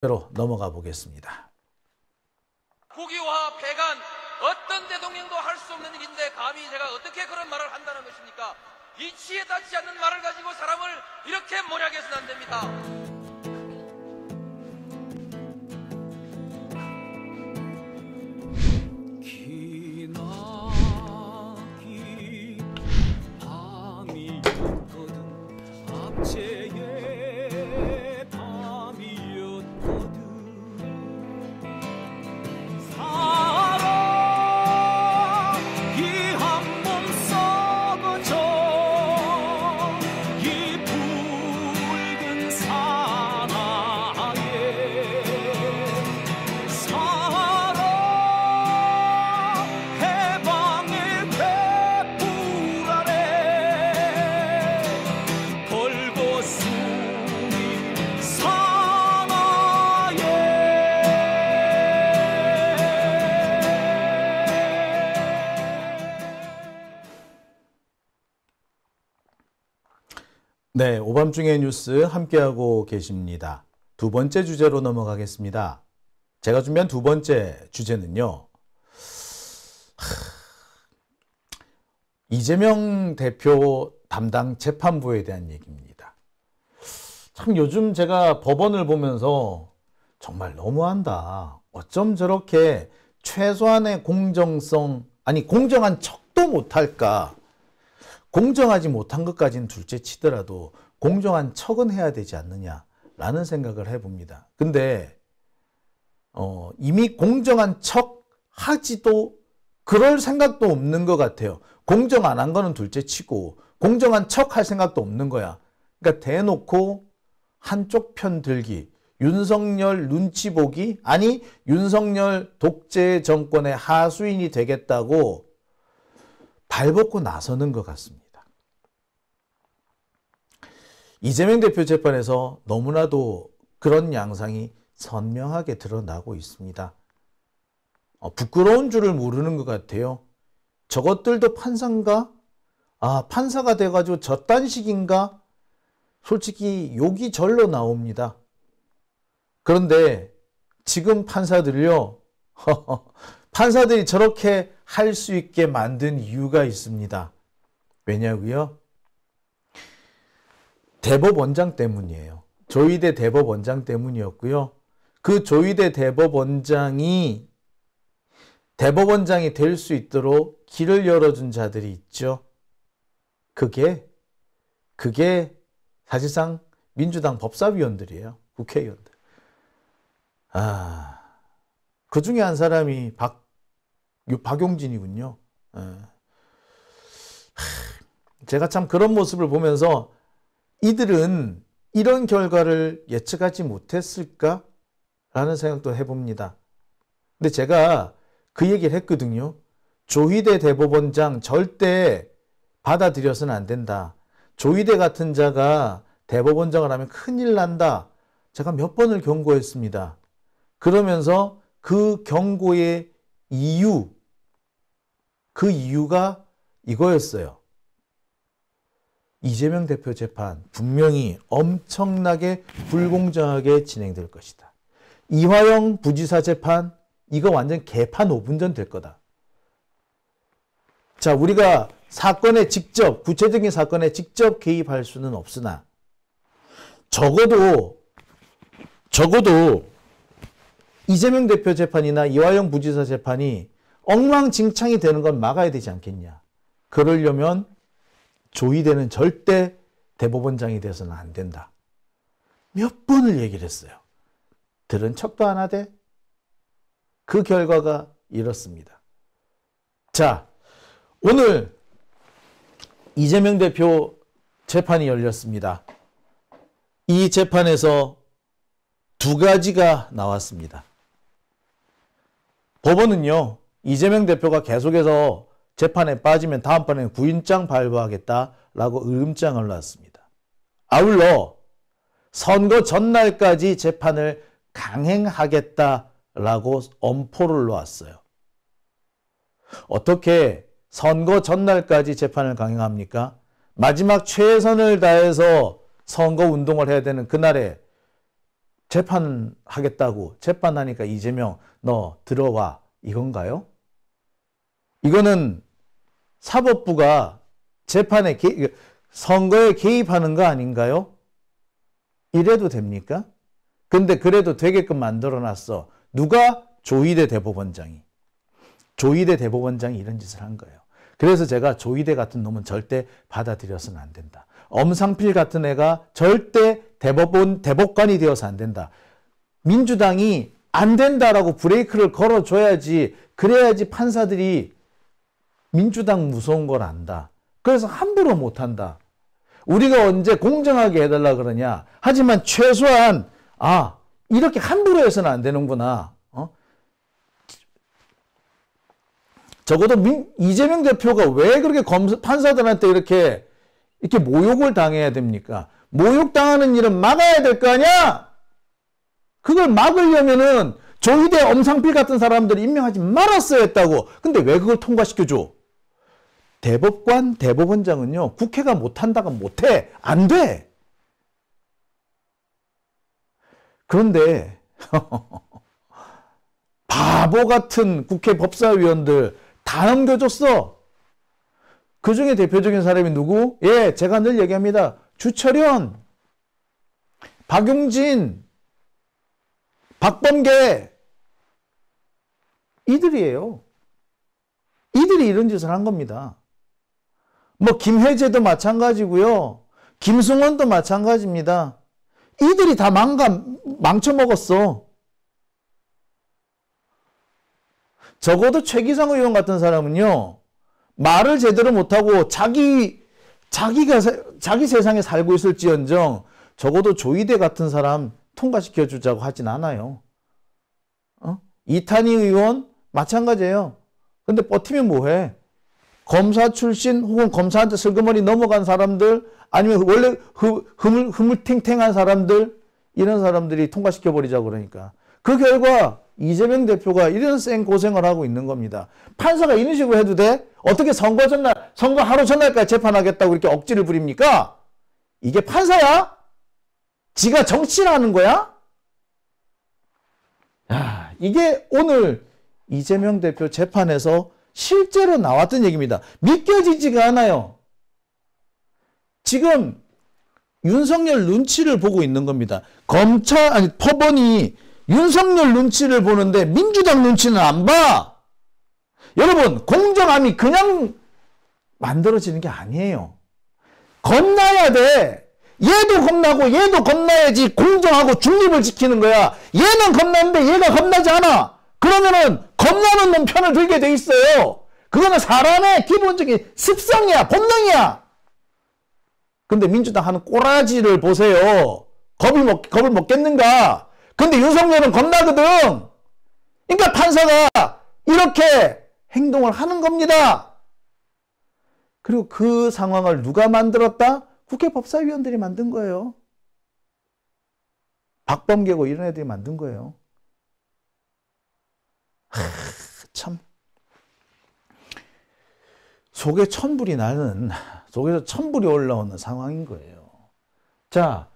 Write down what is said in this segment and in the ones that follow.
로 넘어가 보겠습니다. 국유화 폐간 어떤 대통령도 할 수 없는 일인데 감히 제가 어떻게 그런 말을 한다는 것입니까? 이치에 닿지 않는 말을 가지고 사람을 이렇게 몰약해서는 안 됩니다. 네, 오밤중의 뉴스 함께하고 계십니다. 두 번째 주제로 넘어가겠습니다. 제가 준비한 두 번째 주제는요. 이재명 대표 담당 재판부에 대한 얘기입니다. 참 요즘 제가 법원을 보면서 정말 너무한다. 어쩜 저렇게 최소한의 공정성, 아니 공정한 척도 못할까. 공정하지 못한 것까지는 둘째 치더라도 공정한 척은 해야 되지 않느냐라는 생각을 해봅니다. 근데 이미 공정한 척 하지도 그럴 생각도 없는 것 같아요. 공정 안 한 거는 둘째 치고 공정한 척 할 생각도 없는 거야. 그러니까 대놓고 한쪽 편 들기, 윤석열 눈치 보기, 아니 윤석열 독재 정권의 하수인이 되겠다고 발벗고 나서는 것 같습니다. 이재명 대표 재판에서 너무나도 그런 양상이 선명하게 드러나고 있습니다. 부끄러운 줄을 모르는 것 같아요. 저것들도 판사인가? 판사가 돼가지고 저딴 식인가? 솔직히 욕이 절로 나옵니다. 그런데 지금 판사들이요. 판사들이 저렇게 할 수 있게 만든 이유가 있습니다. 왜냐고요? 대법원장 때문이에요. 조희대 대법원장 때문이었고요. 그 조희대 대법원장이 될 수 있도록 길을 열어준 자들이 있죠. 그게 사실상 민주당 법사위원들이에요. 국회의원들. 그 중에 한 사람이 박용진이군요. 제가 참 그런 모습을 보면서 이들은 이런 결과를 예측하지 못했을까? 라는 생각도 해봅니다. 근데 제가 그 얘기를 했거든요. 조희대 대법원장 절대 받아들여서는 안 된다. 조희대 같은 자가 대법원장을 하면 큰일 난다. 제가 몇 번을 경고했습니다. 그러면서 그 경고의 그 이유가 이거였어요. 이재명 대표 재판 분명히 엄청나게 불공정하게 진행될 것이다. 이화영 부지사 재판 이거 완전 개판 5분 전 될 거다. 자, 우리가 구체적인 사건에 직접 개입할 수는 없으나 적어도 이재명 대표 재판이나 이화영 부지사 재판이 엉망진창이 되는 건 막아야 되지 않겠냐. 그러려면 조희대는 절대 대법원장이 돼서는 안 된다. 몇 번을 얘기를 했어요. 들은 척도 안 하되 그 결과가 이렇습니다. 자, 오늘 이재명 대표 재판이 열렸습니다. 이 재판에서 두 가지가 나왔습니다. 법원은요, 이재명 대표가 계속해서 재판에 빠지면 다음번에는 구인장 발부하겠다라고 의음장을 놨습니다. 아울러 선거 전날까지 재판을 강행하겠다라고 엄포를 놓았어요. 어떻게 선거 전날까지 재판을 강행합니까? 마지막 최선을 다해서 선거 운동을 해야 되는 그날에 재판하겠다고 재판하니까 이재명 너 들어와 이건가요? 이거는 사법부가 재판에 선거에 개입하는 거 아닌가요? 이래도 됩니까? 근데 그래도 되게끔 만들어놨어. 누가? 조희대 대법원장이. 조희대 대법원장이 이런 짓을 한 거예요. 그래서 제가 조희대 같은 놈은 절대 받아들여서는 안 된다. 엄상필 같은 애가 절대 대법관이 되어서 안 된다. 민주당이 안 된다라고 브레이크를 걸어줘야지, 그래야지 판사들이 민주당 무서운 걸 안다. 그래서 함부로 못한다. 우리가 언제 공정하게 해달라 그러냐. 하지만 최소한 이렇게 함부로 해서는 안 되는구나. 적어도 이재명 대표가 왜 그렇게 판사들한테 이렇게 모욕을 당해야 됩니까? 모욕당하는 일은 막아야 될 거 아니야? 그걸 막으려면은 조희대, 엄상필 같은 사람들을 임명하지 말았어야 했다고. 근데 왜 그걸 통과시켜줘? 대법원장은요, 국회가 못한다가 못해. 안 돼. 그런데 바보 같은 국회 법사위원들 다 넘겨줬어. 그 중에 대표적인 사람이 누구? 예, 제가 늘 얘기합니다. 주철현, 박용진, 박범계, 이들이에요. 이들이 이런 짓을 한 겁니다. 뭐 김혜재도 마찬가지고요. 김승원도 마찬가지입니다. 이들이 다 망쳐먹었어. 적어도 최기상 의원 같은 사람은요, 말을 제대로 못하고 자기 세상에 살고 있을지언정 적어도 조희대 같은 사람 통과시켜주자고 하진 않아요. 이탄희 의원 마찬가지예요. 근데 버티면 뭐해? 검사 출신 혹은 검사한테 슬그머니 넘어간 사람들, 아니면 원래 흐물탱탱한 사람들, 이런 사람들이 통과시켜버리자고 그러니까. 그 결과 이재명 대표가 이런 생고생을 하고 있는 겁니다. 판사가 이런 식으로 해도 돼? 어떻게 선거 하루 전날까지 재판하겠다고 이렇게 억지를 부립니까? 이게 판사야? 지가 정치를 하는 거야? 야, 이게 오늘 이재명 대표 재판에서 실제로 나왔던 얘기입니다. 믿겨지지가 않아요. 지금 윤석열 눈치를 보고 있는 겁니다. 법원이 윤석열 눈치를 보는데 민주당 눈치는 안 봐. 여러분, 공정함이 그냥 만들어지는 게 아니에요. 겁나야 돼. 얘도 겁나고 얘도 겁나야지 공정하고 중립을 지키는 거야. 얘는 겁나는데 얘가 겁나지 않아. 그러면은 겁나는 놈 편을 들게 돼 있어요. 그거는 사람의 기본적인 습성이야, 본능이야. 근데 민주당 하는 꼬라지를 보세요. 겁을 먹겠는가? 근데 윤석열은 겁나거든. 그러니까 판사가 이렇게 행동을 하는 겁니다. 그리고 그 상황을 누가 만들었다? 국회 법사위원들이 만든 거예요. 박범계고 이런 애들이 만든 거예요. 참. 속에서 천불이 올라오는 상황인 거예요. 자,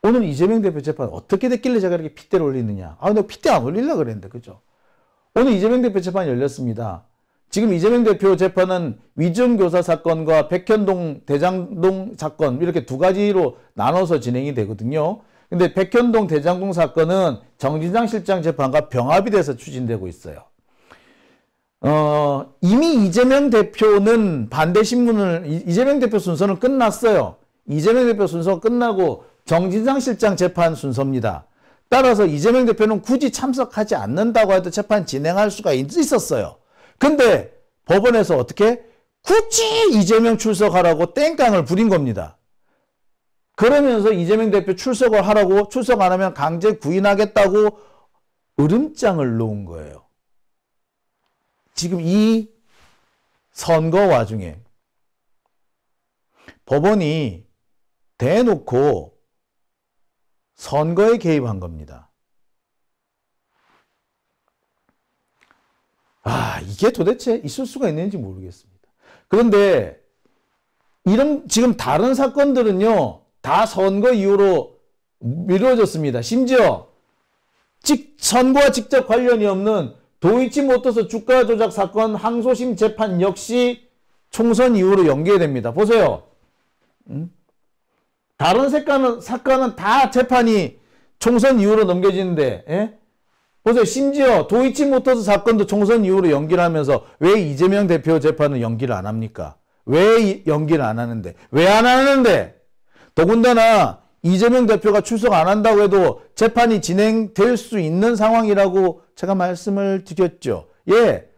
오늘 이재명 대표 재판 어떻게 됐길래 제가 이렇게 핏대를 올리느냐. 내가 핏대 안 올리려고 그랬는데, 그죠? 오늘 이재명 대표 재판이 열렸습니다. 지금 이재명 대표 재판은 위정교사 사건과 백현동 대장동 사건, 이렇게 두 가지로 나눠서 진행이 되거든요. 근데 백현동 대장동 사건은 정진상 실장 재판과 병합이 돼서 추진되고 있어요. 이미 이재명 대표는 이재명 대표 순서는 끝났어요. 이재명 대표 순서가 끝나고 정진상 실장 재판 순서입니다. 따라서 이재명 대표는 굳이 참석하지 않는다고 해도 재판 진행할 수가 있었어요. 근데 법원에서 어떻게? 굳이 이재명 출석하라고 땡깡을 부린 겁니다. 그러면서 이재명 대표 출석을 하라고, 출석 안 하면 강제 구인하겠다고 으름장을 놓은 거예요. 지금 이 선거 와중에 법원이 대놓고 선거에 개입한 겁니다. 이게 도대체 있을 수가 있는지 모르겠습니다. 그런데 지금 다른 사건들은요, 다 선거 이후로 미뤄졌습니다. 심지어 선거와 직접 관련이 없는 도이치모터스 주가 조작 사건 항소심 재판 역시 총선 이후로 연계됩니다. 보세요. 다른 사건은 다 재판이 총선 이후로 넘겨지는데, 예? 보세요. 심지어 도이치모터스 사건도 총선 이후로 연기를 하면서 왜 이재명 대표 재판은 연기를 안 합니까? 왜 연기를 안 하는데? 왜 안 하는데? 더군다나 이재명 대표가 출석 안 한다고 해도 재판이 진행될 수 있는 상황이라고 제가 말씀을 드렸죠. 예,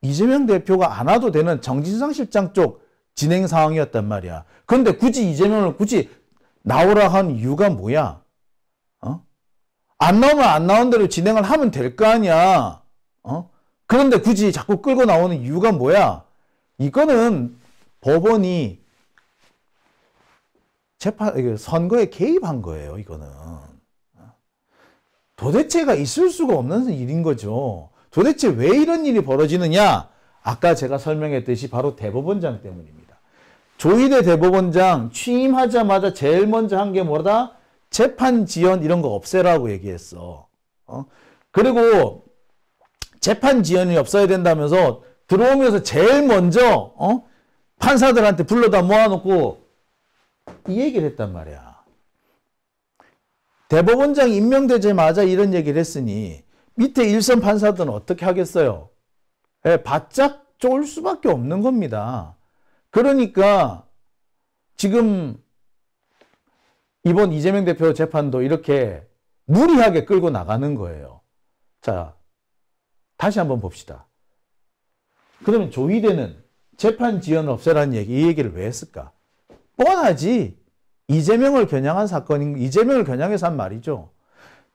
이재명 대표가 안 와도 되는 정진상 실장 쪽 진행 상황이었단 말이야. 그런데 굳이 이재명을 나오라 한 이유가 뭐야? 안 나오면 안 나온 대로 진행을 하면 될 거 아니야. 그런데 굳이 자꾸 끌고 나오는 이유가 뭐야? 이거는 법원이 선거에 개입한 거예요, 이거는. 도대체가 있을 수가 없는 일인 거죠. 도대체 왜 이런 일이 벌어지느냐? 아까 제가 설명했듯이 바로 대법원장 때문입니다. 조희대 대법원장 취임하자마자 제일 먼저 한 게 뭐다? 재판 지연 이런 거 없애라고 얘기했어. 그리고 재판 지연이 없어야 된다면서 들어오면서 제일 먼저 판사들한테 불러다 모아놓고 이 얘기를 했단 말이야. 대법원장 임명되자마자 이런 얘기를 했으니 밑에 일선 판사들은 어떻게 하겠어요? 바짝 쫄 수밖에 없는 겁니다. 그러니까 지금 이번 이재명 대표 재판도 이렇게 무리하게 끌고 나가는 거예요. 자, 다시 한번 봅시다. 그러면 조희대는 재판 지연을 없애라는 이 얘기를 왜 했을까? 뻔하지. 이재명을 겨냥한 사건인, 이재명을 겨냥해서 한 말이죠.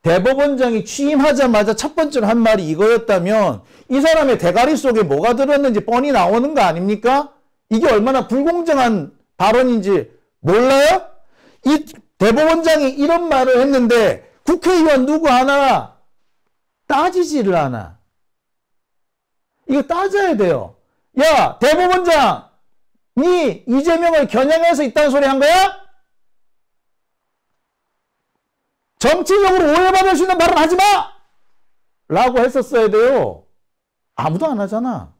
대법원장이 취임하자마자 첫 번째로 한 말이 이거였다면 이 사람의 대가리 속에 뭐가 들었는지 뻔히 나오는 거 아닙니까? 이게 얼마나 불공정한 발언인지 몰라요? 이 대법원장이 이런 말을 했는데 국회의원 누구 하나 따지지를 않아. 이거 따져야 돼요. 야, 대법원장! 니 이재명을 겨냥해서 있다는 소리 한 거야? 정치적으로 오해받을 수 있는 말은 하지 마! 라고 했었어야 돼요. 아무도 안 하잖아.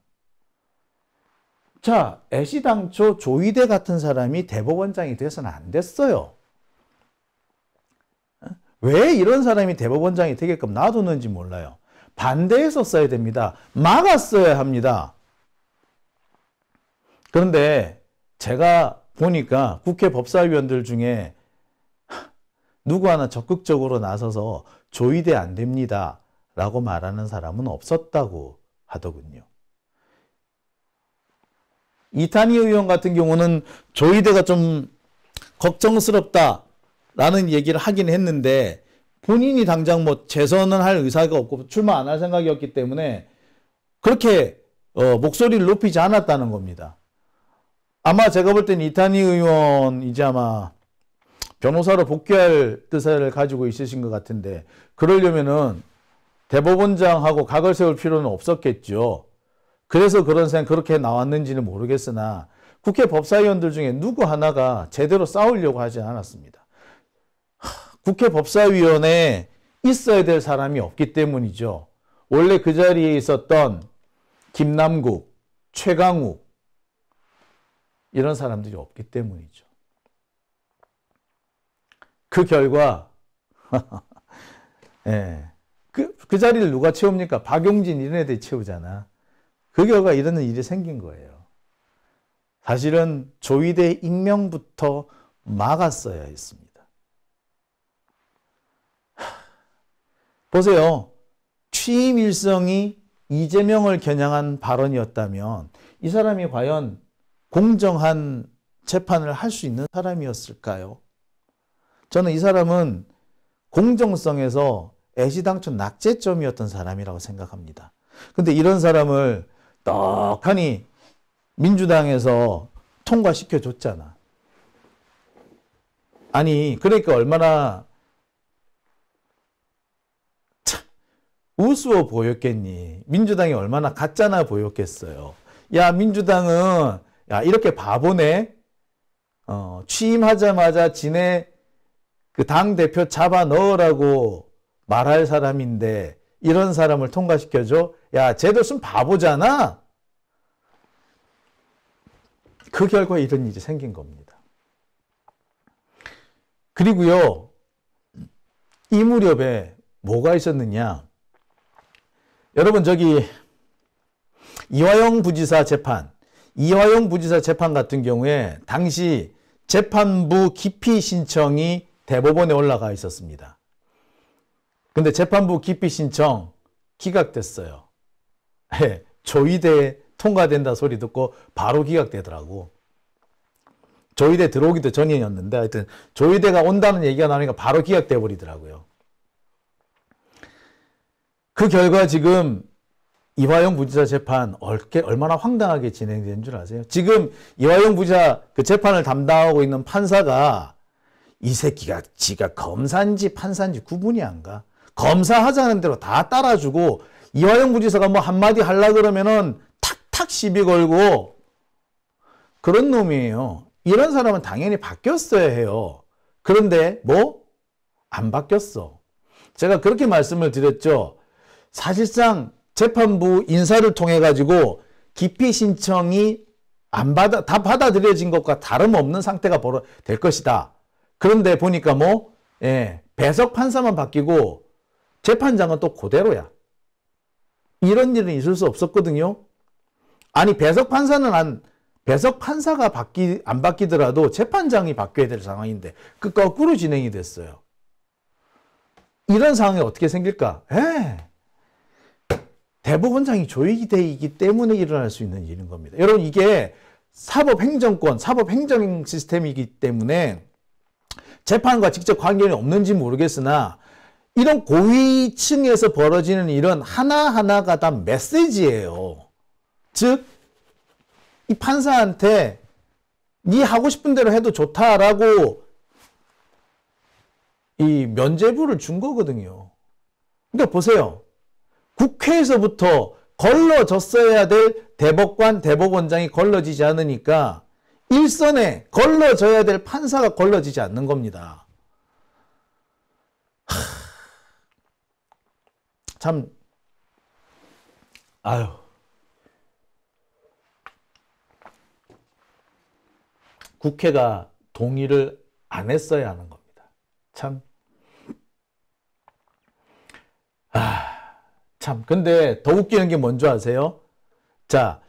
자, 애시당초 조희대 같은 사람이 대법원장이 돼서는 안 됐어요. 왜 이런 사람이 대법원장이 되게끔 놔두는지 몰라요. 반대했었어야 됩니다. 막았어야 합니다. 그런데 제가 보니까 국회 법사위원들 중에 누구 하나 적극적으로 나서서 조희대 안 됩니다 라고 말하는 사람은 없었다고 하더군요. 이탄희 의원 같은 경우는 조희대가 좀 걱정스럽다라는 얘기를 하긴 했는데 본인이 당장 뭐 재선을 할 의사가 없고 출마 안 할 생각이었기 때문에 그렇게 목소리를 높이지 않았다는 겁니다. 아마 제가 볼 때는 이탄희 의원 이제 아마 변호사로 복귀할 뜻을 가지고 있으신 것 같은데 그러려면은 대법원장하고 각을 세울 필요는 없었겠죠. 그래서 그렇게 나왔는지는 모르겠으나 국회 법사위원들 중에 누구 하나가 제대로 싸우려고 하지 않았습니다. 국회 법사위원회에 있어야 될 사람이 없기 때문이죠. 원래 그 자리에 있었던 김남국, 최강욱 이런 사람들이 없기 때문이죠. 그 결과 예, 그 자리를 누가 채웁니까? 박용진 이런 애들이 채우잖아. 그 결과 이런 일이 생긴 거예요. 사실은 조희대 임명부터 막았어야 했습니다. 보세요. 취임 일성이 이재명을 겨냥한 발언이었다면 이 사람이 과연 공정한 재판을 할 수 있는 사람이었을까요? 저는 이 사람은 공정성에서 애시당초 낙제점이었던 사람이라고 생각합니다. 근데 이런 사람을 떡하니 민주당에서 통과시켜줬잖아. 아니, 그러니까 얼마나 참 우스워 보였겠니? 민주당이 얼마나 가짜나 보였겠어요. 야, 민주당은 야, 이렇게 바보네? 취임하자마자 지네 그 당대표 잡아 넣으라고 말할 사람인데 이런 사람을 통과시켜줘? 야, 쟤도 쓴 바보잖아? 그 결과 이런 일이 생긴 겁니다. 그리고요, 이 무렵에 뭐가 있었느냐. 여러분, 저기, 이화영 부지사 재판 같은 경우에 당시 재판부 기피 신청이 대법원에 올라가 있었습니다. 근데 재판부 기피 신청 기각됐어요. 조의대 통과된다 소리 듣고 바로 기각되더라고. 조의대 들어오기도 전이었는데 하여튼 조의대가 온다는 얘기가 나오니까 바로 기각돼 버리더라고요. 그 결과 지금 이화영 부지사 재판 얼마나 황당하게 진행된 줄 아세요? 지금 이화영 부지사 그 재판을 담당하고 있는 판사가 이 새끼가 지가 검사인지 판사인지 구분이 안 가. 검사하자는 대로 다 따라주고 이화영 부지사가 뭐 한마디 하려 그러면은 탁탁 시비 걸고 그런 놈이에요. 이런 사람은 당연히 바뀌었어야 해요. 그런데 뭐? 안 바뀌었어. 제가 그렇게 말씀을 드렸죠. 사실상 재판부 인사를 통해 가지고 기피 신청이 다 받아들여진 것과 다름없는 상태가 될 것이다. 그런데 보니까 뭐, 배석 판사만 바뀌고 재판장은 또 그대로야. 이런 일은 있을 수 없었거든요. 아니, 배석 판사가 안 바뀌더라도 재판장이 바뀌어야 될 상황인데, 그 거꾸로 진행이 됐어요. 이런 상황이 어떻게 생길까? 대법원장이 조직되기 때문에 일어날 수 있는 일인 겁니다. 여러분, 이게 사법행정권, 사법행정 시스템이기 때문에 재판과 직접 관계는 없는지 모르겠으나 이런 고위층에서 벌어지는 일은 하나하나가 다 메시지예요. 즉, 이 판사한테 네 하고 싶은 대로 해도 좋다라고 이 면죄부를 준 거거든요. 그러니까 보세요. 국회에서부터 걸러졌어야 될 대법관, 대법원장이 걸러지지 않으니까 일선에 걸러져야 될 판사가 걸러지지 않는 겁니다. 참, 국회가 동의를 안 했어야 하는 겁니다. 참. 근데 더 웃기는 게 뭔지 아세요? 자,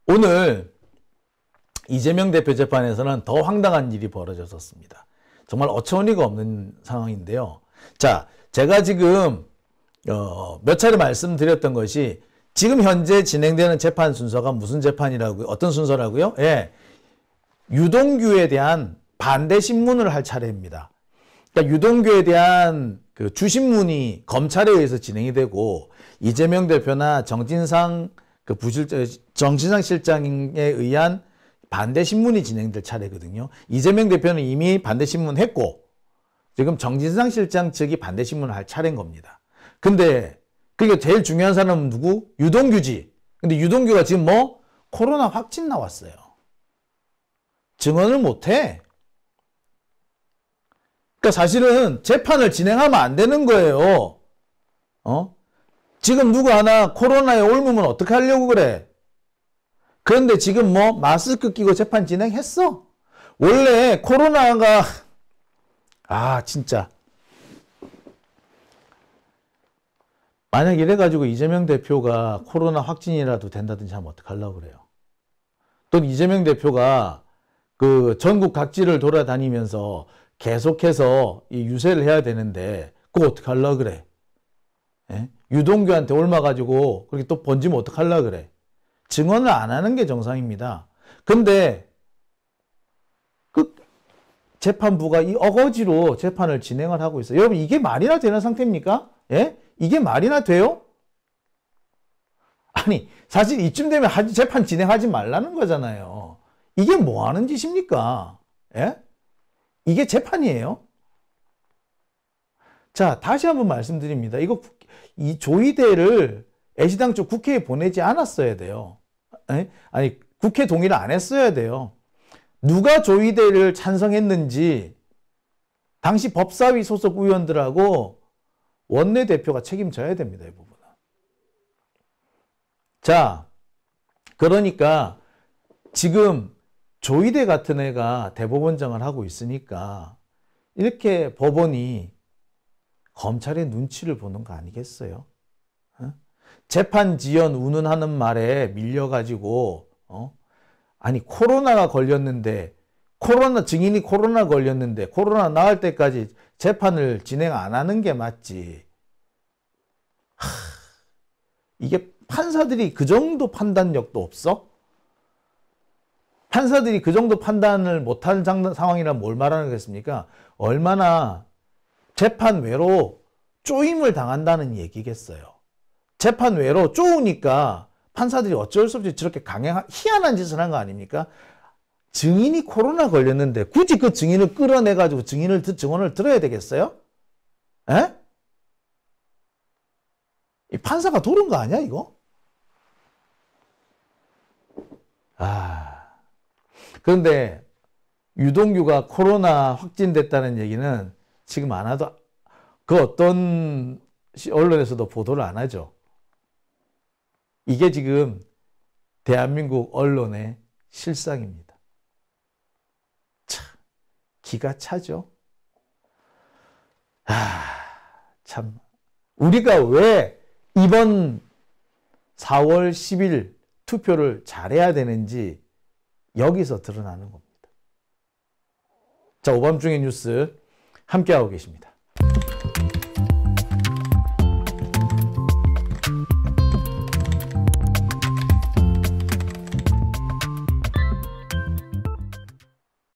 오늘 이재명 대표 재판에서는 더 황당한 일이 벌어졌었습니다. 정말 어처구니가 없는 상황인데요. 자, 제가 지금 몇 차례 말씀드렸던 것이 지금 현재 진행되는 재판 순서가 무슨 재판이라고요? 어떤 순서라고요? 유동규에 대한 반대 신문을 할 차례입니다. 그러니까 유동규에 대한 그 주신문이 검찰에 의해서 진행이 되고 이재명 대표나 정진상 실장에 의한 반대 신문이 진행될 차례거든요. 이재명 대표는 이미 반대 신문 했고 지금 정진상 실장 측이 반대 신문을 할 차례인 겁니다. 근데 그게 제일 중요한 사람은 누구? 유동규지. 근데 유동규가 지금 뭐 코로나 확진 나왔어요. 증언을 못 해. 그러니까 사실은 재판을 진행하면 안 되는 거예요. 지금 누구 하나 코로나에 옮으면 어떻게 하려고 그래? 그런데 지금 뭐 마스크 끼고 재판 진행했어. 원래 코로나가 진짜 만약 이래가지고 이재명 대표가 코로나 확진이라도 된다든지 하면 어떡하려고 그래요? 또 이재명 대표가 그 전국 각지를 돌아다니면서 계속해서 이 유세를 해야 되는데 그거 어떡하려고 그래? 유동규한테 옮아가지고 그렇게 또 번지면 어떡하려고 그래? 증언을 안 하는 게 정상입니다. 근데 그 재판부가 이 어거지로 재판을 진행을 하고 있어요. 여러분, 이게 말이나 되는 상태입니까? 이게 말이나 돼요? 아니, 사실 이쯤 되면 재판 진행하지 말라는 거잖아요. 이게 뭐 하는 짓입니까? 이게 재판이에요? 자, 다시 한번 말씀드립니다. 이 조의대를 애시당초 국회에 보내지 않았어야 돼요. 아니, 국회 동의를 안 했어야 돼요. 누가 조의대를 찬성했는지 당시 법사위 소속 의원들하고 원내대표가 책임져야 됩니다. 이 부분은. 자, 그러니까 지금 조이대 같은 애가 대법원장을 하고 있으니까 이렇게 법원이 검찰의 눈치를 보는 거 아니겠어요? 재판 지연 운운하는 말에 밀려가지고 아니 코로나가 걸렸는데 증인이 코로나 걸렸는데 코로나 나을 때까지 재판을 진행 안 하는 게 맞지. 이게 판사들이 그 정도 판단력도 없어? 판사들이 그 정도 판단을 못하는 상황이란 뭘 말하는 거겠습니까? 얼마나 재판 외로 쪼임을 당한다는 얘기겠어요. 재판 외로 쪼으니까 판사들이 어쩔 수 없이 저렇게 희한한 짓을 한 거 아닙니까? 증인이 코로나 걸렸는데 굳이 그 증인을 끌어내가지고 증언을 들어야 되겠어요? 에? 이 판사가 도른 거 아니야, 이거? 그런데 유동규가 코로나 확진됐다는 얘기는 지금 안 하도 그 어떤 언론에서도 보도를 안 하죠. 이게 지금 대한민국 언론의 실상입니다. 참 기가 차죠. 참 우리가 왜 이번 4월 10일 투표를 잘해야 되는지 여기서 드러나는 겁니다. 자, 오밤중의 뉴스 함께하고 계십니다.